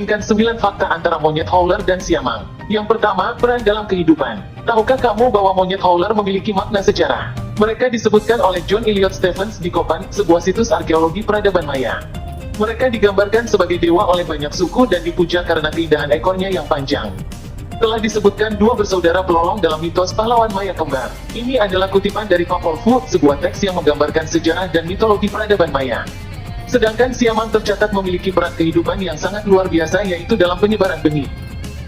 membandingkan 9 fakta antara monyet howler dan siamang. Yang pertama, peran dalam kehidupan. Tahukah kamu bahwa monyet howler memiliki makna sejarah? Mereka disebutkan oleh John Elliot Stephens di Copan, sebuah situs arkeologi peradaban Maya. Mereka digambarkan sebagai dewa oleh banyak suku dan dipuja karena keindahan ekornya yang panjang. Telah disebutkan dua bersaudara pelolong dalam mitos pahlawan Maya kembar. Ini adalah kutipan dari Popol Vuh, sebuah teks yang menggambarkan sejarah dan mitologi peradaban Maya. Sedangkan siamang tercatat memiliki peran kehidupan yang sangat luar biasa, yaitu dalam penyebaran benih.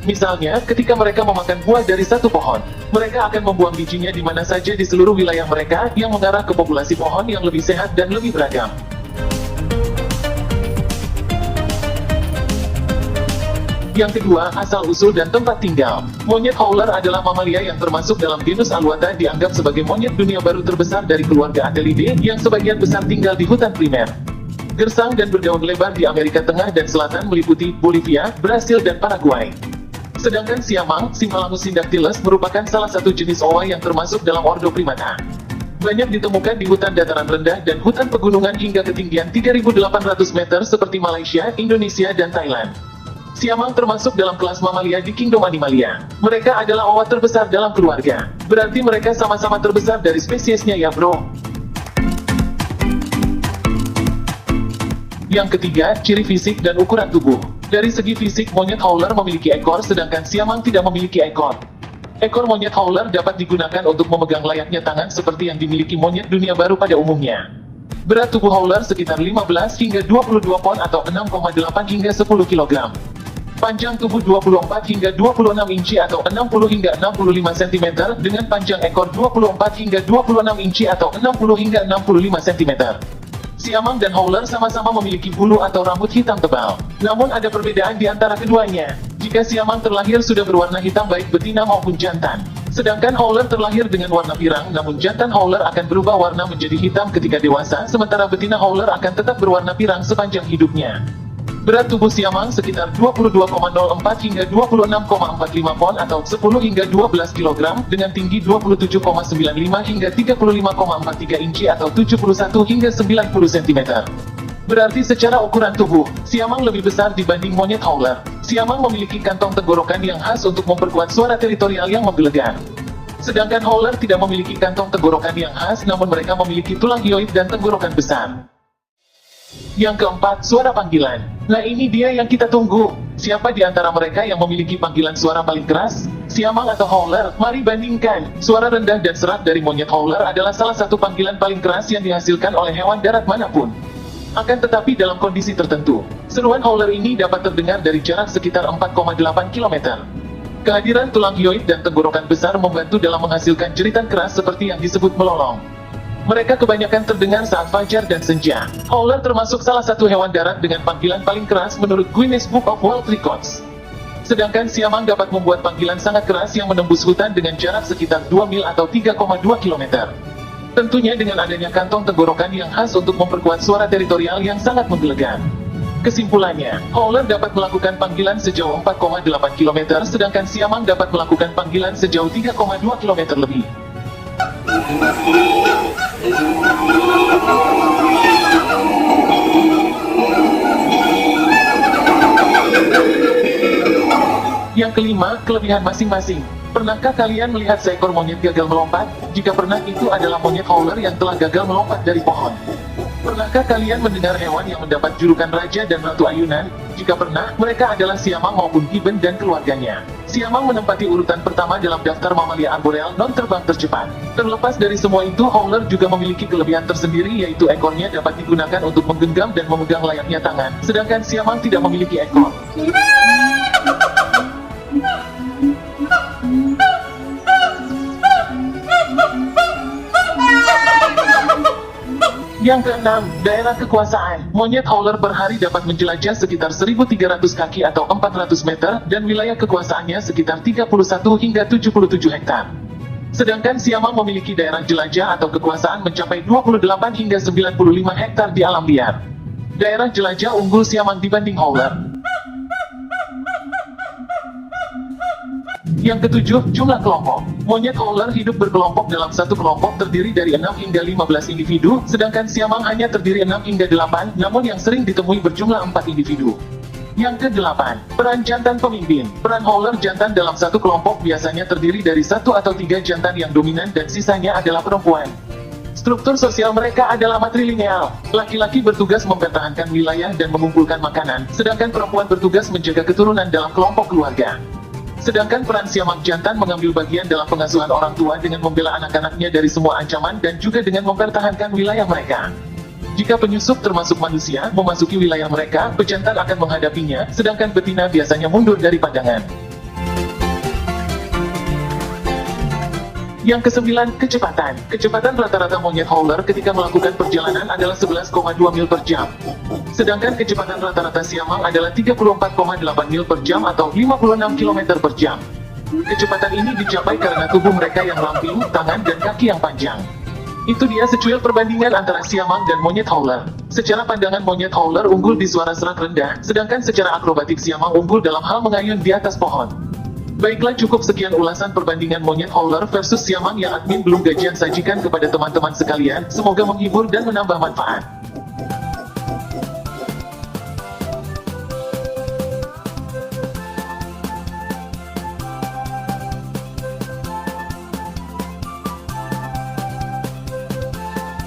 Misalnya, ketika mereka memakan buah dari satu pohon, mereka akan membuang bijinya di mana saja di seluruh wilayah mereka, yang mengarah ke populasi pohon yang lebih sehat dan lebih beragam. Yang kedua, asal-usul dan tempat tinggal. Monyet howler adalah mamalia yang termasuk dalam genus Alouatta, dianggap sebagai monyet dunia baru terbesar dari keluarga Atelidae, yang sebagian besar tinggal di hutan primer. Gersang dan berdaun lebar di Amerika Tengah dan Selatan meliputi Bolivia, Brasil dan Paraguay. Sedangkan siamang, Simalamus syndactylus, merupakan salah satu jenis owa yang termasuk dalam ordo Primata. Banyak ditemukan di hutan dataran rendah dan hutan pegunungan hingga ketinggian 3.800 meter seperti Malaysia, Indonesia dan Thailand. Siamang termasuk dalam kelas mamalia di Kingdom Animalia. Mereka adalah owa terbesar dalam keluarga. Berarti mereka sama-sama terbesar dari spesiesnya ya bro. Yang ketiga, ciri fisik dan ukuran tubuh. Dari segi fisik, monyet howler memiliki ekor, sedangkan siamang tidak memiliki ekor. Ekor monyet howler dapat digunakan untuk memegang layaknya tangan seperti yang dimiliki monyet dunia baru pada umumnya. Berat tubuh howler sekitar 15 hingga 22 pon atau 6,8 hingga 10 kg. Panjang tubuh 24 hingga 26 inci atau 60 hingga 65 cm, dengan panjang ekor 24 hingga 26 inci atau 60 hingga 65 cm. Siamang dan howler sama-sama memiliki bulu atau rambut hitam tebal. Namun ada perbedaan di antara keduanya. Jika siamang terlahir sudah berwarna hitam baik betina maupun jantan. Sedangkan howler terlahir dengan warna pirang, namun jantan howler akan berubah warna menjadi hitam ketika dewasa, sementara betina howler akan tetap berwarna pirang sepanjang hidupnya. Berat tubuh siamang sekitar 22,04 hingga 26,45 pon atau 10 hingga 12 kg, dengan tinggi 27,95 hingga 35,43 inci atau 71 hingga 90 cm. Berarti secara ukuran tubuh, siamang lebih besar dibanding monyet howler. Siamang memiliki kantong tenggorokan yang khas untuk memperkuat suara teritorial yang menggelegar. Sedangkan howler tidak memiliki kantong tenggorokan yang khas, namun mereka memiliki tulang hyoid dan tenggorokan besar. Yang keempat, suara panggilan. Nah ini dia yang kita tunggu. Siapa di antara mereka yang memiliki panggilan suara paling keras? Siamang atau howler? Mari bandingkan. Suara rendah dan serak dari monyet howler adalah salah satu panggilan paling keras yang dihasilkan oleh hewan darat manapun. Akan tetapi dalam kondisi tertentu, seruan howler ini dapat terdengar dari jarak sekitar 4,8 km. Kehadiran tulang hyoid dan tenggorokan besar membantu dalam menghasilkan jeritan keras seperti yang disebut melolong. Mereka kebanyakan terdengar saat fajar dan senja. Howler termasuk salah satu hewan darat dengan panggilan paling keras menurut Guinness Book of World Records. Sedangkan siamang dapat membuat panggilan sangat keras yang menembus hutan dengan jarak sekitar 2 mil atau 3,2 km. Tentunya dengan adanya kantong tenggorokan yang khas untuk memperkuat suara teritorial yang sangat menggelegar. Kesimpulannya, howler dapat melakukan panggilan sejauh 4,8 km, sedangkan siamang dapat melakukan panggilan sejauh 3,2 km lebih. Yang kelima, kelebihan masing-masing. Pernahkah kalian melihat seekor monyet gagal melompat? Jika pernah, itu adalah monyet howler yang telah gagal melompat dari pohon. Pernahkah kalian mendengar hewan yang mendapat julukan Raja dan Ratu Ayunan? Jika pernah, mereka adalah siamang maupun gibbon dan keluarganya. Siamang menempati urutan pertama dalam daftar mamalia arboreal non-terbang tercepat. Terlepas dari semua itu, howler juga memiliki kelebihan tersendiri, yaitu ekornya dapat digunakan untuk menggenggam dan memegang layaknya tangan, sedangkan siamang tidak memiliki ekor. Yang keenam, daerah kekuasaan. Monyet howler per hari dapat menjelajah sekitar 1.300 kaki atau 400 meter, dan wilayah kekuasaannya sekitar 31 hingga 77 hektar. Sedangkan siamang memiliki daerah jelajah atau kekuasaan mencapai 28 hingga 95 hektar di alam liar. Daerah jelajah unggul siamang dibanding howler. Yang ketujuh, jumlah kelompok. Monyet howler hidup berkelompok dalam satu kelompok terdiri dari 6 hingga 15 individu, sedangkan siamang hanya terdiri 6 hingga 8, namun yang sering ditemui berjumlah 4 individu. Yang ke-8, peran jantan pemimpin. Peran howler jantan dalam satu kelompok biasanya terdiri dari 1 atau 3 jantan yang dominan dan sisanya adalah perempuan. Struktur sosial mereka adalah matrilineal. Laki-laki bertugas mempertahankan wilayah dan mengumpulkan makanan, sedangkan perempuan bertugas menjaga keturunan dalam kelompok keluarga. Sedangkan peran siamak jantan mengambil bagian dalam pengasuhan orang tua dengan membela anak-anaknya dari semua ancaman dan juga dengan mempertahankan wilayah mereka. Jika penyusup termasuk manusia memasuki wilayah mereka, pejantan akan menghadapinya, sedangkan betina biasanya mundur dari pandangan. Yang ke-9, kecepatan. Kecepatan rata-rata monyet howler ketika melakukan perjalanan adalah 11,2 mil per jam. Sedangkan kecepatan rata-rata siamang adalah 34,8 mil per jam atau 56 km per jam. Kecepatan ini dicapai karena tubuh mereka yang ramping, tangan dan kaki yang panjang. Itu dia secuil perbandingan antara siamang dan monyet howler. Secara pandangan monyet howler unggul di suara serak rendah, sedangkan secara akrobatik siamang unggul dalam hal mengayun di atas pohon. Baiklah, cukup sekian ulasan perbandingan monyet howler versus siamang yang admin belum gajian sajikan kepada teman-teman sekalian. Semoga menghibur dan menambah manfaat.